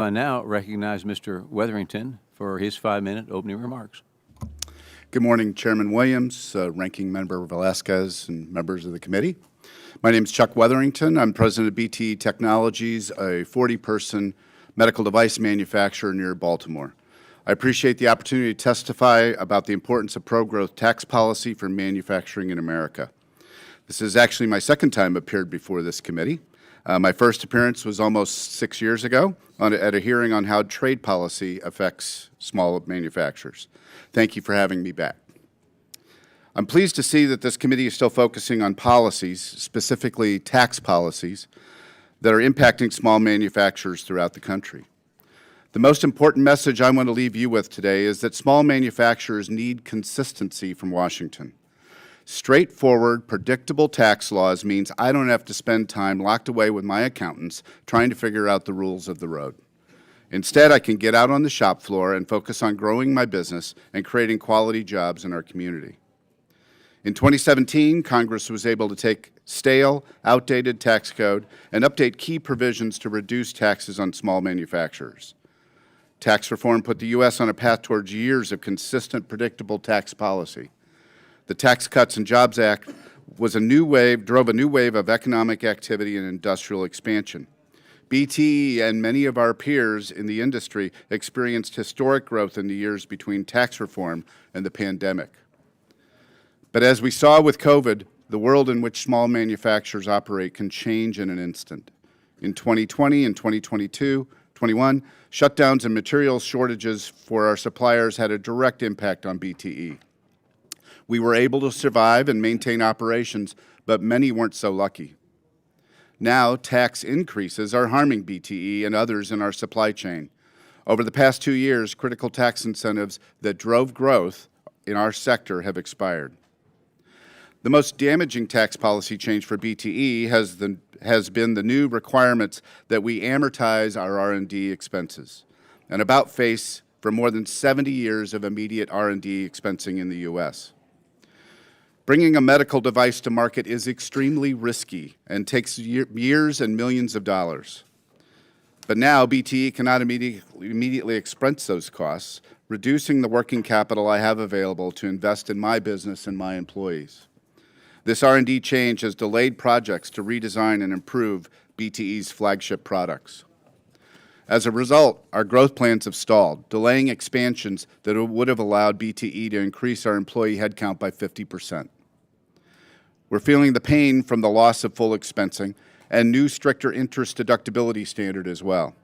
I now recognize Mr. Wetherington for his 5-minute opening remarks. Good morning, Chairman Williams, Ranking Member Velasquez, and members of the committee. My name is Chuck Wetherington. I'm president of BTE Technologies, a 40-person medical device manufacturer near Baltimore. I appreciate the opportunity to testify about the importance of pro-growth tax policy for manufacturing in America. This is actually my second time appeared before this committee. My first appearance was almost 6 years ago at a hearing on how trade policy affects small manufacturers. Thank you for having me back. I'm pleased to see that this committee is still focusing on policies, specifically tax policies, that are impacting small manufacturers throughout the country. The most important message I want to leave you with today is that small manufacturers need consistency from Washington. Straightforward, predictable tax laws means I don't have to spend time locked away with my accountants trying to figure out the rules of the road. Instead, I can get out on the shop floor and focus on growing my business and creating quality jobs in our community. In 2017, Congress was able to take stale, outdated tax code and update key provisions to reduce taxes on small manufacturers. Tax reform put the U.S. on a path towards years of consistent, predictable tax policy. The Tax Cuts and Jobs Act drove a new wave of economic activity and industrial expansion. BTE and many of our peers in the industry experienced historic growth in the years between tax reform and the pandemic. But as we saw with COVID, the world in which small manufacturers operate can change in an instant. In 2020 and 2021, shutdowns and material shortages for our suppliers had a direct impact on BTE. We were able to survive and maintain operations, but many weren't so lucky. Now, tax increases are harming BTE and others in our supply chain. Over the past 2 years, critical tax incentives that drove growth in our sector have expired. The most damaging tax policy change for BTE has been the new requirements that we amortize our R&D expenses, an about-face for more than 70 years of immediate R&D expensing in the U.S. Bringing a medical device to market is extremely risky and takes years and millions of dollars. But now BTE cannot immediately expense those costs, reducing the working capital I have available to invest in my business and my employees. This R&D change has delayed projects to redesign and improve BTE's flagship products. As a result, our growth plans have stalled, delaying expansions that would have allowed BTE to increase our employee headcount by 50%. We're feeling the pain from the loss of full expensing and new stricter interest deductibility standard as well.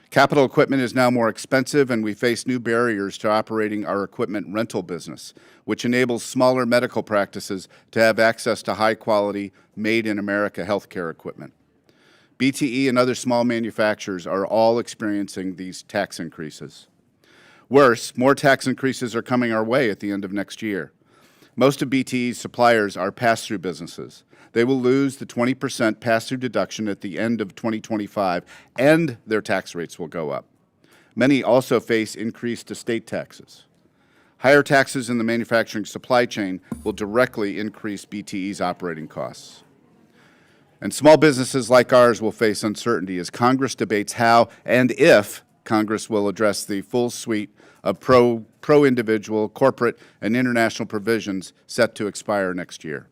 Capital equipment is now more expensive, and we face new barriers to operating our equipment rental business, which enables smaller medical practices to have access to high-quality, made-in-America healthcare equipment. BTE and other small manufacturers are all experiencing these tax increases. Worse, more tax increases are coming our way at the end of next year. Most of BTE's suppliers are pass-through businesses. They will lose the 20% pass-through deduction at the end of 2025, and their tax rates will go up. Many also face increased estate taxes. Higher taxes in the manufacturing supply chain will directly increase BTE's operating costs. And small businesses like ours will face uncertainty as Congress debates how and if Congress will address the full suite of pro-individual, corporate, and international provisions set to expire next year.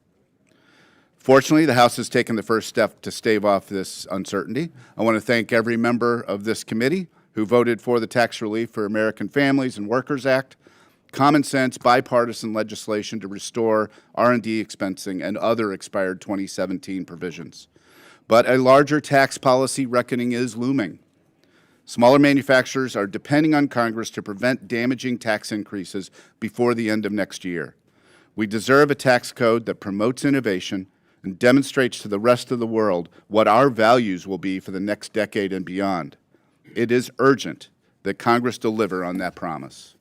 Fortunately, the House has taken the first step to stave off this uncertainty. I want to thank every member of this committee who voted for the Tax Relief for American Families and Workers Act, common sense bipartisan legislation to restore R&D expensing and other expired 2017 provisions. But a larger tax policy reckoning is looming. Smaller manufacturers are depending on Congress to prevent damaging tax increases before the end of next year. We deserve a tax code that promotes innovation and demonstrates to the rest of the world what our values will be for the next decade and beyond. It is urgent that Congress deliver on that promise.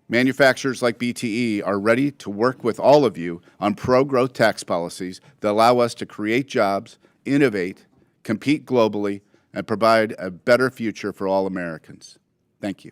Manufacturers like BTE are ready to work with all of you on pro-growth tax policies that allow us to create jobs, innovate, compete globally, and provide a better future for all Americans. Thank you.